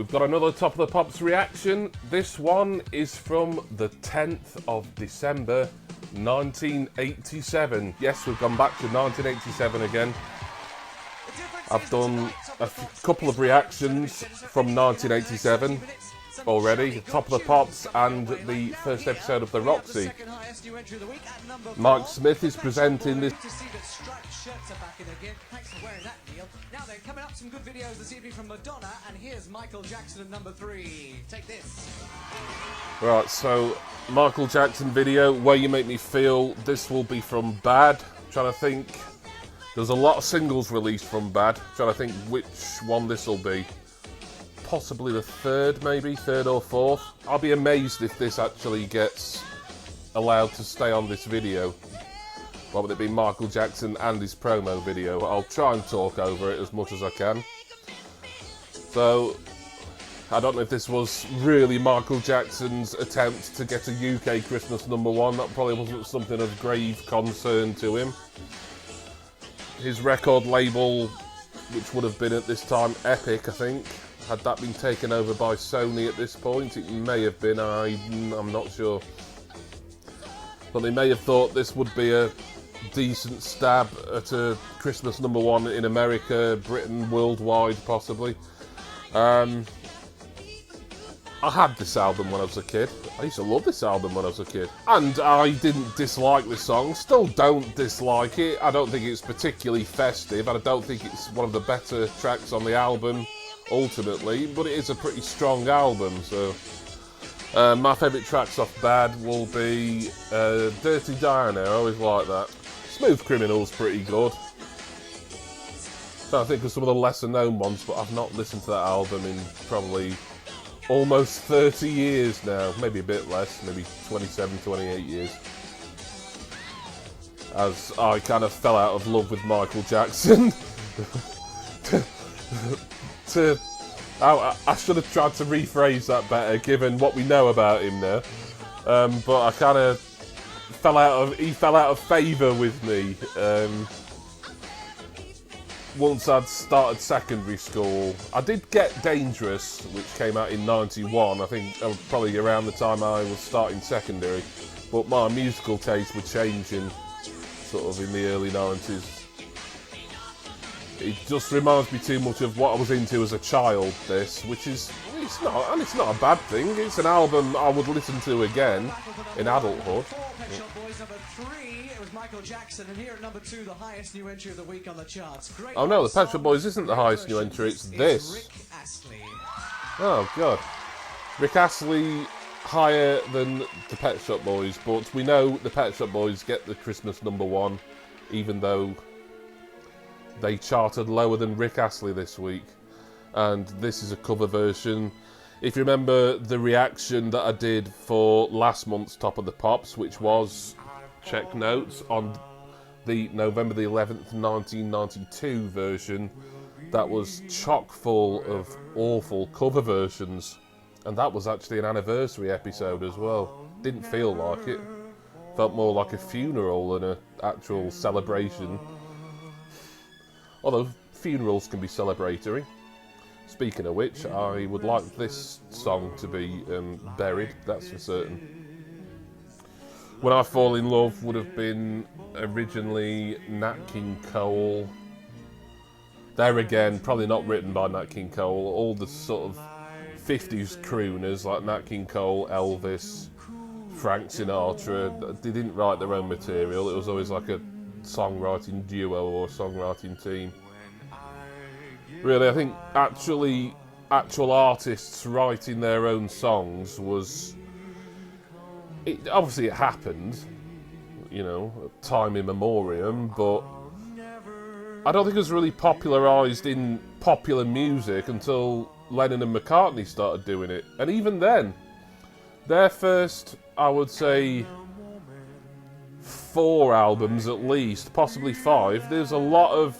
We've got another Top of the Pops reaction. This one is from the 10th of December, 1987. Yes, we've gone back to 1987 again. I've done a couple of reactions from 1987 already. Top of the Pops and the first episode of the Roxy. Mike Smith is presenting this. Shirts are back in again. Thanks for wearing that, Neil. Now then, coming up, some good videos this evening from Madonna, and here's Michael Jackson at number 3. Take this. Right, so Michael Jackson video, Where You Make Me Feel. This will be from Bad. I'm trying to think. There's a lot of singles released from Bad. I'm trying to think which one this will be. Possibly the third, maybe third or fourth. I'll be amazed if this actually gets allowed to stay on this video. What would it be, Michael Jackson and his promo video? I'll try and talk over it as much as I can. So, I don't know if this was really Michael Jackson's attempt to get a UK Christmas #1. That probably wasn't something of grave concern to him. His record label, which would have been at this time Epic, I think, had that been taken over by Sony at this point? It may have been, I'm not sure. But they may have thought this would be a decent stab at a Christmas #1 in America, Britain, worldwide possibly. I had this album when I was a kid. I used to love this album when I was a kid. And I didn't dislike this song, still don't dislike it. I don't think it's particularly festive, and I don't think it's one of the better tracks on the album, ultimately, but it is a pretty strong album, so... my favourite tracks off Bad will be Dirty Diana, I always like that. Smooth Criminal's pretty good. I think of some of the lesser known ones, but I've not listened to that album in probably almost 30 years now. Maybe a bit less, maybe 27, 28 years. As I kind of fell out of love with Michael Jackson. I should have tried to rephrase that better, given what we know about him now. But I kind of he fell out of favour with me once I'd started secondary school. I did get Dangerous, which came out in '91. I think probably around the time I was starting secondary. But my musical tastes were changing, sort of in the early '90s. It just reminds me too much of what I was into as a child, this, which is, it's not a bad thing. It's an album I would listen to again in adulthood. It was Michael Jackson, and here at number 2, the highest new entry of the week on the charts. Great. Oh no, the Pet Shop Boys isn't the highest new entry, it's this. Rick Astley. Oh god. Rick Astley higher than the Pet Shop Boys, but we know the Pet Shop Boys get the Christmas #1, even though they charted lower than Rick Astley this week, and this is a cover version. If you remember the reaction that I did for last month's Top of the Pops, which was, check notes, on the November the 11th, 1992 version, that was chock full of awful cover versions, and that was actually an anniversary episode as well. Didn't feel like it. Felt more like a funeral than an actual celebration. Although funerals can be celebratory. Speaking of which, I would like this song to be buried, that's for certain. When I Fall in Love would have been originally Nat King Cole. There again, probably not written by Nat King Cole. All the sort of 50s crooners like Nat King Cole, Elvis, Frank Sinatra, they didn't write their own material. It was always like a songwriting duo or songwriting team. Really, I think actual artists writing their own songs was... obviously it happened, you know, time immemorial, but I don't think it was really popularised in popular music until Lennon and McCartney started doing it. And even then, their first, I would say, 4 albums at least, possibly 5, there's a lot of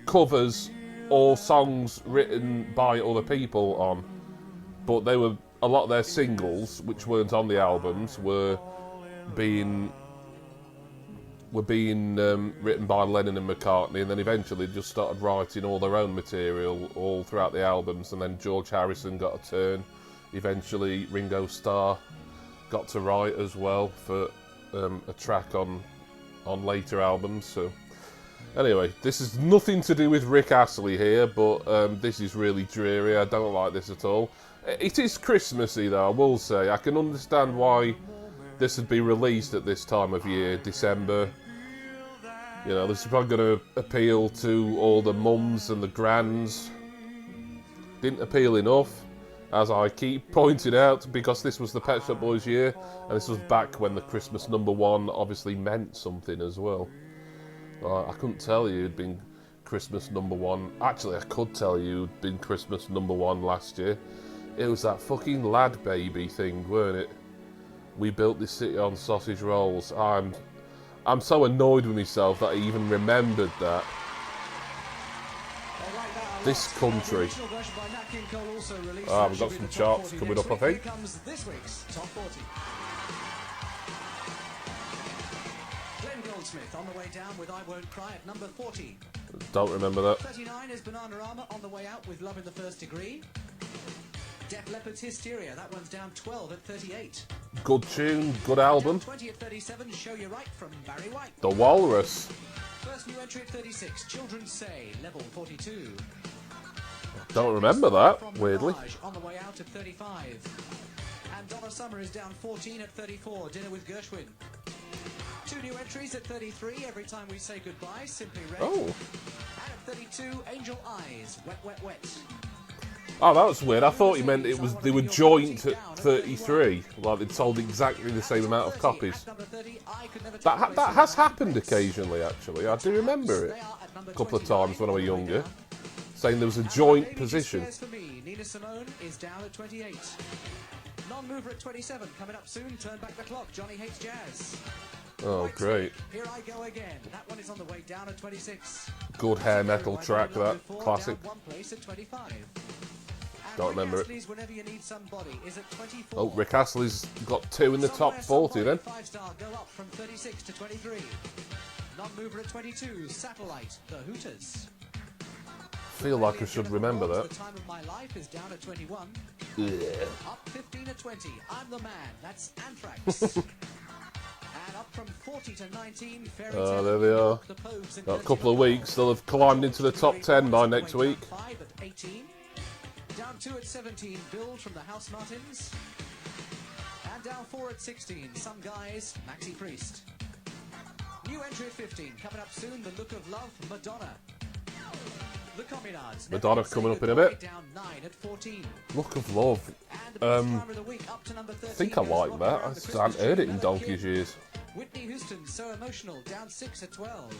covers or songs written by other people on, but they were, a lot of their singles, which weren't on the albums, were being were being written by Lennon and McCartney, and then eventually just started writing all their own material all throughout the albums, and then George Harrison got a turn. Eventually Ringo Starr got to write as well for a track on later albums. So anyway, this is nothing to do with Rick Astley here, but this is really dreary. I don't like this at all. It is Christmassy though, I will say. I can understand why this would be released at this time of year, December. You know, this is probably going to appeal to all the mums and the grands. Didn't appeal enough, as I keep pointing out, because this was the Pet Shop Boys year, and this was back when the Christmas #1 obviously meant something as well. I couldn't tell you it'd been Christmas #1. Actually, I could tell you it'd been Christmas #1 last year. It was that fucking Lad Baby thing, weren't it? We built this city on sausage rolls. I'm so annoyed with myself that I even remembered that. This country. We've got some charts coming up, I think. Here comes this week's Top 40. Glenn Goldsmith on the way down with I Won't Cry at number 40. Don't remember that. 39 is Bananarama on the way out with Love in the First Degree. Def Leppard's Hysteria, that one's down 12 at 38. Good tune, good album. 20 at 37, Show You Right from Barry White. The Walrus. First new entry at 36, Children Say, level 42. Don't remember that, From weirdly. Mirage on the way out at 35. And Donna Summer is down 14 at 34, Dinner with Gershwin. Two new entries at 33, Every Time We Say Goodbye, Simply Red. Oh. And at 32, Angel Eyes, Wet Wet Wet. Oh, that was weird. I thought you meant they were joint at 33, like they'd sold exactly the same amount of copies. That has happened occasionally, actually. I do remember it a couple of times when I was younger, saying there was a joint position. Nina Simone is down at 28. Non-mover at 27, coming up soon. Turn Back the Clock, Johnny Hates Jazz. Oh, great. Here I Go Again. That one is on the way down at 26. Good hair metal track, that. Classic. Down one place at 25. Don't remember it. Whenever You Need Somebody is at 24. Oh, Rick Astley's got 2 in the top 40 then. 5-star go up from 36 to 23. Non-mover at 22, Satellite, The Hooters. Feel like I should remember that. The Time of My Life is down at 21. Yeah. Up 15 at 20, I'm the Man, that's Anthrax. And up from 40 to 19, Fairy Tale. There they are. The Pogues and Got a couple of weeks. They'll have climbed into the top 10 by next week. 5 at 18. Down 2 at 17, Build from the House Martins. And down 4 at 16, Some Guys, Maxi Priest. New entry at 15, coming up soon, The Look of Love, Madonna. The Communards. Madonna coming up in a bit. Down 9 at 14. Look of Love. And the best drama of the week, up to number 13. I think I like that. I just haven't heard it in donkey's years. Whitney Houston, So Emotional, down 6 at 12.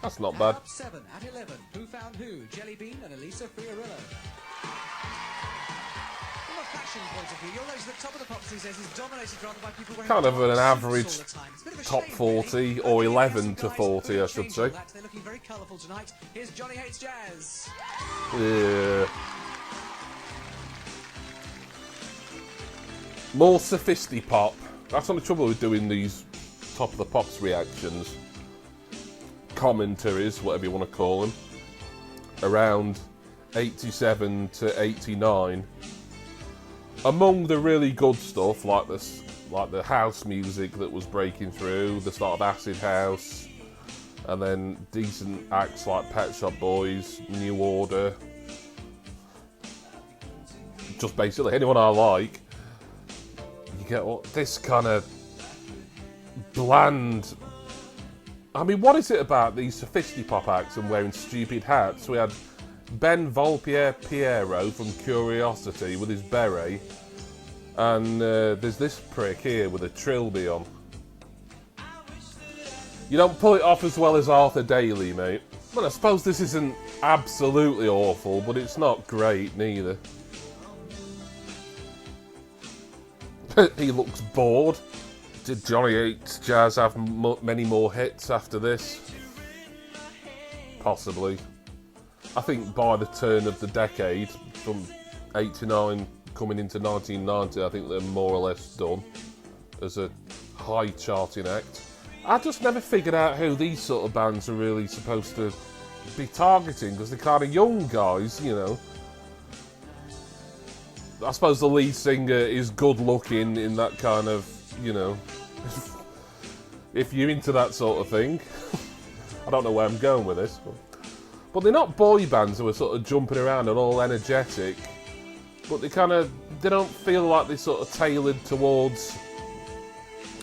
That's not And bad. up 7 at 11, Who Found Who, Jelly Bean and Elisa Fiorillo. From a fashion point of view, you'll notice that Top of the Pops these days is dominated rather by people wearing Kind of an dark average suits all the time. It's a bit of a top shame, 40 really. or But 11 the to guys 40, I could should change say. all that. They're looking very colourful tonight. Here's Johnny Hates Jazz. Yeah. More Sophisti-pop. That's the trouble with doing these Top of the Pops reactions. Commentaries, whatever you want to call them. Around 87 to 89. Among the really good stuff, like the house music that was breaking through, the start of acid house, and then decent acts like Pet Shop Boys, New Order. Just basically anyone I like. You get this kind of bland. I mean, what is it about these Sophisti-pop acts and wearing stupid hats? We had Ben Volpier Piero from Curiosity with his beret, and there's this prick here with a trilby on. You don't pull it off as well as Arthur Daly, mate. Well, I suppose this isn't absolutely awful, but it's not great neither. He looks bored. Did Johnny Hates Jazz have many more hits after this? Possibly. I think by the turn of the decade, from 89 coming into 1990, I think they're more or less done as a high charting act. I just never figured out who these sort of bands are really supposed to be targeting, because they're kind of young guys, you know. I suppose the lead singer is good looking in that kind of, you know, if you're into that sort of thing. I don't know where I'm going with this. But they're not boy bands who are sort of jumping around and all energetic. But they don't feel like they're sort of tailored towards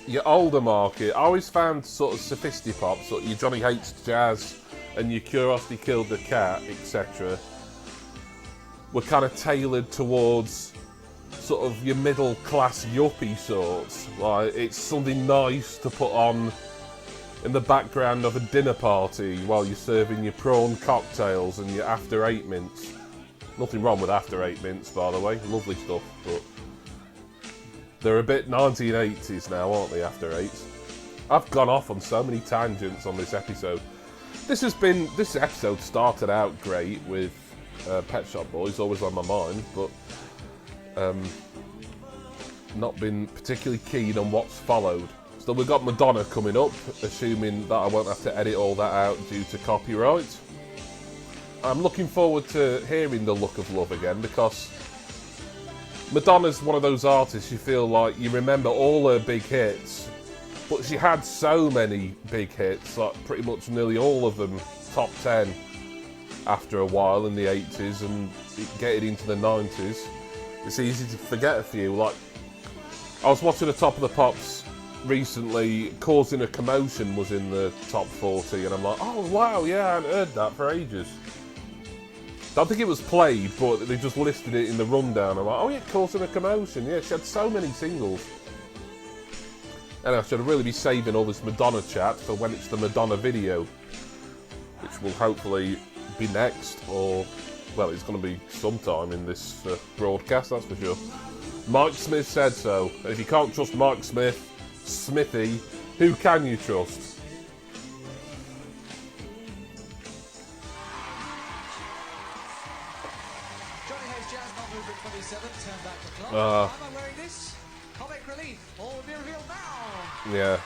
your older market. I always found sort of Sophisti-pop, sort of your Johnny Hates Jazz and your Curiosity Killed the Cat, etc., were kind of tailored towards sort of your middle class yuppie sorts. Like, it's something nice to put on in the background of a dinner party while you're serving your prawn cocktails and your After Eight mints. Nothing wrong with After Eight mints, by the way, lovely stuff, but they're a bit 1980s now, aren't they, After Eights? I've gone off on so many tangents on this episode. This episode started out great with Pet Shop Boys, always on my mind, but not been particularly keen on what's followed. So we've got Madonna coming up, assuming that I won't have to edit all that out due to copyright. I'm looking forward to hearing The Look of Love again, because Madonna's one of those artists you feel like you remember all her big hits, but she had so many big hits, like pretty much nearly all of them top 10 after a while in the 80s and getting into the 90s. It's easy to forget a few. Like, I was watching the Top of the Pops recently, Causing a Commotion was in the top 40, and I'm like, oh wow, yeah, I hadn't heard that for ages. Don't think it was played, but they just listed it in the rundown. I'm like, oh yeah, Causing a Commotion, yeah, she had so many singles. And I should really be saving all this Madonna chat for when it's the Madonna video, which will hopefully be next, or, well, it's going to be sometime in this broadcast, that's for sure. Mike Smith said so. And if you can't trust Mike Smith, Smithy, who can you trust? Johnny Hayes Jazz, not movement 27, turn back the clock. Am I wearing this? Comic relief, all will be revealed now. Yeah,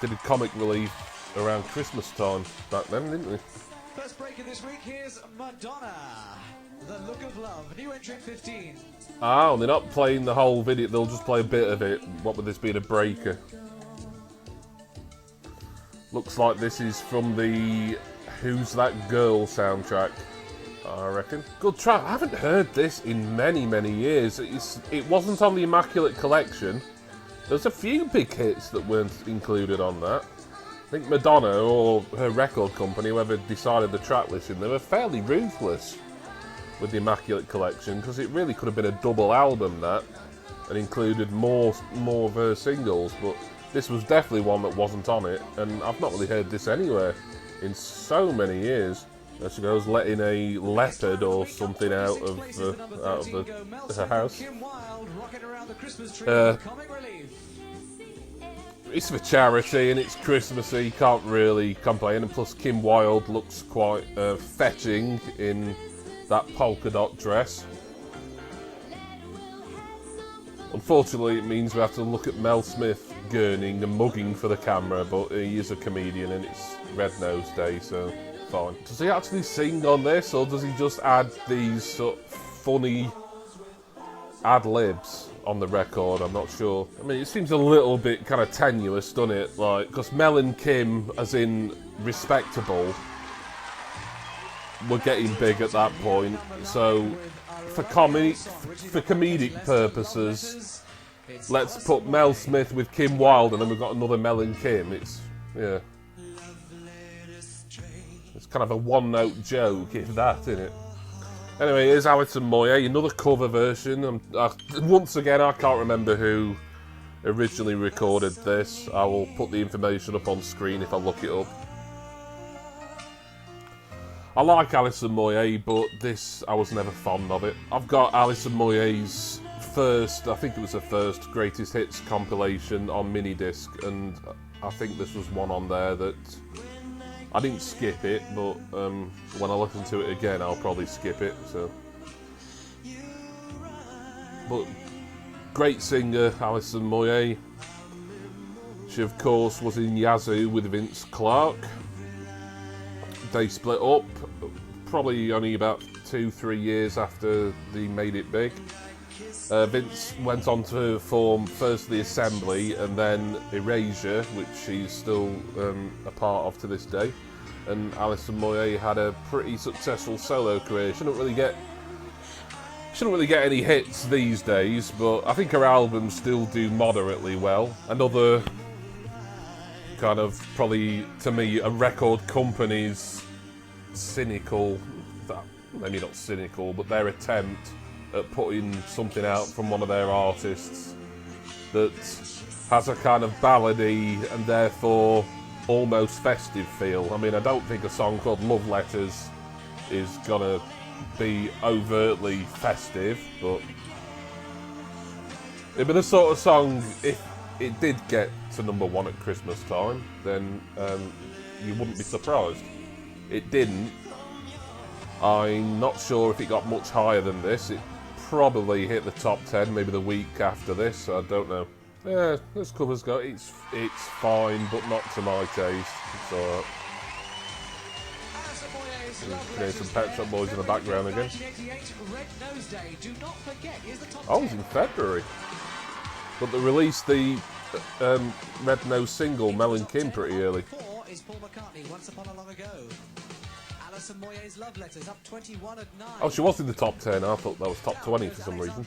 did a comic relief around Christmas time back then, didn't we? First break of this week, here's Madonna. The Look of Love, new entry 15. Oh, they're not playing the whole video, they'll just play a bit of it. What with this being a breaker? Looks like this is from the Who's That Girl soundtrack, I reckon. Good track. I haven't heard this in many, many years. It wasn't on the Immaculate Collection. There's a few big hits that weren't included on that. I think Madonna or her record company, whoever decided the track listing, they were fairly ruthless with the Immaculate Collection, because it really could have been a double album, that, and included more of her singles, but this was definitely one that wasn't on it, and I've not really heard this anywhere in so many years. There she goes, letting a leopard or something out of her house. It's for charity and it's Christmassy, can't really complain, and plus Kim Wilde looks quite fetching in that polka dot dress. Unfortunately, it means we have to look at Mel Smith gurning and mugging for the camera, but he is a comedian and it's Red Nose Day, so fine. Does he actually sing on this, or does he just add these sort of funny ad-libs on the record? I'm not sure. I mean, it seems a little bit kind of tenuous, doesn't it? Like, because Mel and Kim, as in respectable, were getting big at that point, so for comedic purposes, let's put Mel Smith with Kim Wilde, and then we've got another Mel and Kim. It's, yeah, it's kind of a one-note joke, if that, isn't it? Anyway, here's Alison Moyet, another cover version. Once again, I can't remember who originally recorded this. I will put the information up on screen if I look it up. I like Alison Moyet, but this, I was never fond of it. I've got Alison Moyet's first, I think it was her first Greatest Hits compilation on mini disc, and I think this was one on there that I didn't skip it, but when I listen to it again, I'll probably skip it. So, but great singer, Alison Moyet. which of course was in Yazoo with Vince Clarke. They split up probably only about 2-3 years after they made it big. Vince went on to form first the Assembly and then Erasure, which she's still a part of to this day. And Alison Moyet had a pretty successful solo career. Shouldn't really get any hits these days, but I think her albums still do moderately well. Another kind of, probably to me, a record company's cynical, maybe not cynical, but their attempt at putting something out from one of their artists that has a kind of ballady and therefore almost festive feel. I mean, I don't think a song called Love Letters is gonna be overtly festive, but it'd be the sort of song, if it did get to #1 at Christmas time, then you wouldn't be surprised. It didn't. I'm not sure if it got much higher than this. It probably hit the top 10 maybe the week after this, I don't know. Yeah, this cover's go. It's fine, but not to my taste. It's alright. There's some Pet Shop Boys in the background again. Oh, it's in February. But they released the Red Nose single, Mel and Kim, pretty early. Is Paul McCartney, Once Upon a Long Ago. Alison Moyet's Love Letters up 21 at 9. Oh, she was in the top 10. I thought that was top 20 for some reason.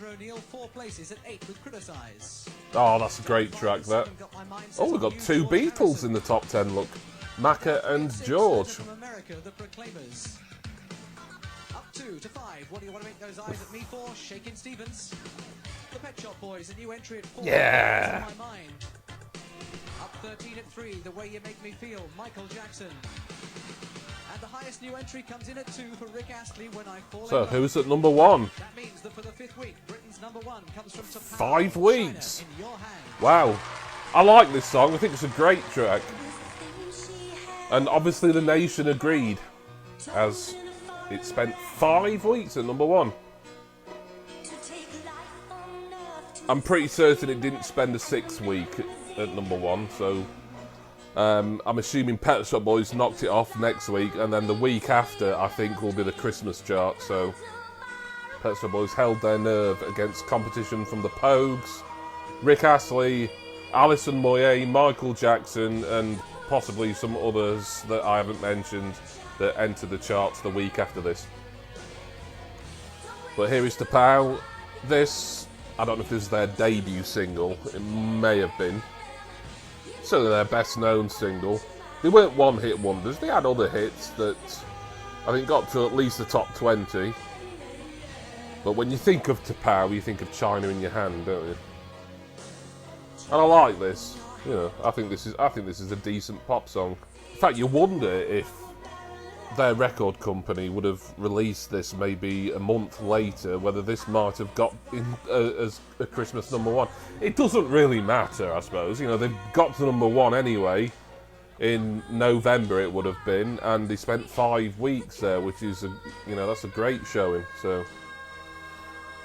4 places at 8 with Criticise. Oh, that's a great track, that. Oh, we've got 2 Beatles in the top 10, look. Macca and George. From America, the Proclaimers. Up 2 to 5. What do you want to make those eyes at me for? Shakin' Stevens. The Pet Shop Boys, a new entry at 4. Yeah. My Mind. Up 13 at 3. The Way You Make Me Feel. Michael Jackson. And the highest new entry comes in at 2 for Rick Astley, When I Fall in So, Love. who's at #1? That means that for the 5th week, Britain's #1 comes from Japan. 5 weeks. In your hands. Wow. I like this song. I think it's a great track. And obviously the nation agreed, as it spent 5 weeks at #1. I'm pretty certain it didn't spend a 6th week at #1, so I'm assuming Pet Shop Boys knocked it off next week, and then the week after I think will be the Christmas chart. So Pet Shop Boys held their nerve against competition from the Pogues, Rick Astley, Alison Moyet, Michael Jackson, and possibly some others that I haven't mentioned that entered the charts the week after this. But here is the Pow. This, I don't know if this is their debut single. It may have been. Certainly their best known single. They weren't one-hit wonders. They had other hits that I think got to at least the top 20. But when you think of T'Pow, you think of China in Your Hand, don't you? And I like this. You know, I think this is a decent pop song. In fact, you wonder if their record company would have released this maybe a month later, whether this might have got in as a Christmas #1. It doesn't really matter, I suppose. You know, they've got to #1 anyway. In November it would have been, and they spent 5 weeks there, which is, that's a great showing. So,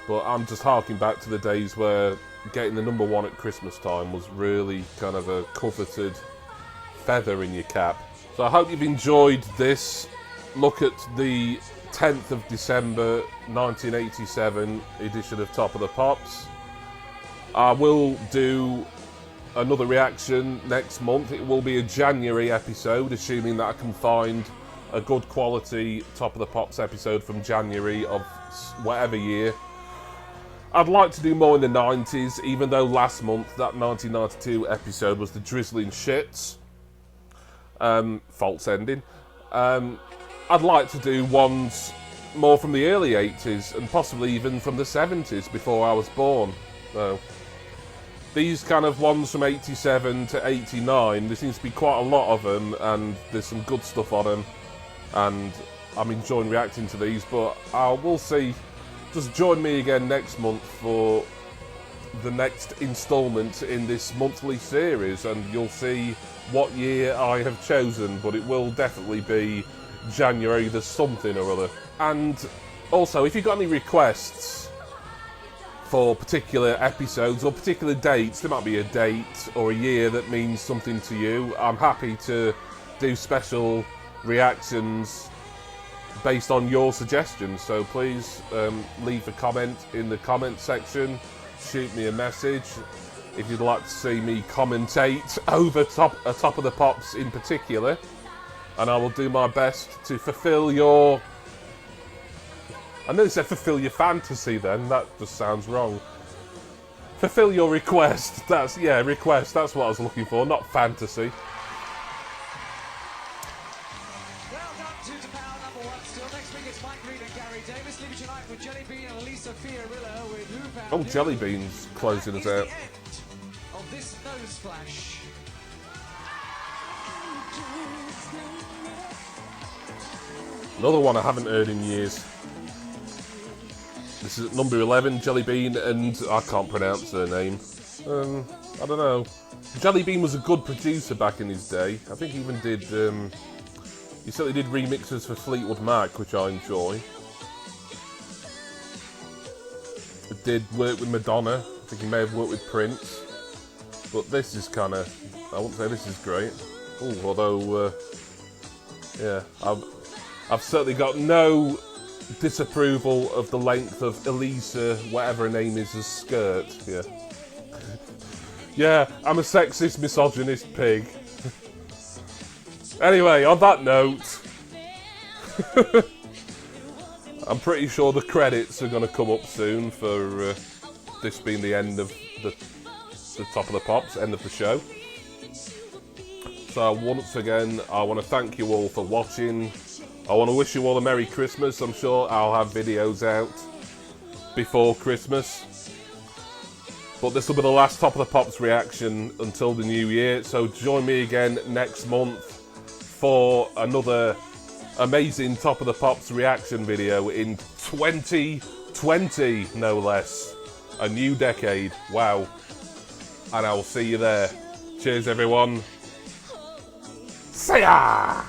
but I'm just harking back to the days where getting the #1 at Christmas time was really kind of a coveted feather in your cap. So I hope you've enjoyed this look at the 10th of December 1987 edition of Top of the Pops. I will do another reaction next month. It will be a January episode, assuming that I can find a good quality Top of the Pops episode from January of whatever year. I'd like to do more in the 90s, even though last month, that 1992 episode was the drizzling shits. False ending. I'd like to do ones more from the early 80s, and possibly even from the 70s, before I was born. So, these kind of ones from 87 to 89, there seems to be quite a lot of them, and there's some good stuff on them, and I'm enjoying reacting to these, but we'll see. Just join me again next month for the next instalment in this monthly series, and you'll see what year I have chosen, but it will definitely be January the something or other. And also, if you've got any requests for particular episodes or particular dates. There might be a date or a year that means something to you. I'm happy to do special reactions based on your suggestions, so please leave a comment in the comment section, shoot me a message if you'd like to see me commentate over Top of the Pops in particular, and I will do my best to fulfill your... I nearly said fulfill your fantasy then, that just sounds wrong. Fulfill your request, request, that's what I was looking for, not fantasy. Well done to power number one still. Next week it's Mike Reed and Gary Davis. Leave it tonight with Jelly Bean and Lisa Fiorillo with Who Found Oh, Who. Jelly Bean's closing us out. That is the end of this nose flash. Another one I haven't heard in years. This is at number 11, Jelly Bean, and I can't pronounce her name. I don't know. Jelly Bean was a good producer back in his day. I think he even did, he certainly did remixes for Fleetwood Mac, which I enjoy. He did work with Madonna. I think he may have worked with Prince. But this is kind of, I wouldn't say this is great. Ooh, although, yeah, I've certainly got no disapproval of the length of Elisa, whatever her name is, as skirt. Yeah. Yeah, I'm a sexist, misogynist pig. Anyway, on that note, I'm pretty sure the credits are going to come up soon for this being the end of the Top of the Pops, end of the show. So once again, I want to thank you all for watching. I want to wish you all a Merry Christmas. I'm sure I'll have videos out before Christmas. But this will be the last Top of the Pops reaction until the new year. So join me again next month for another amazing Top of the Pops reaction video in 2020, no less. A new decade. Wow. And I will see you there. Cheers, everyone. See ya!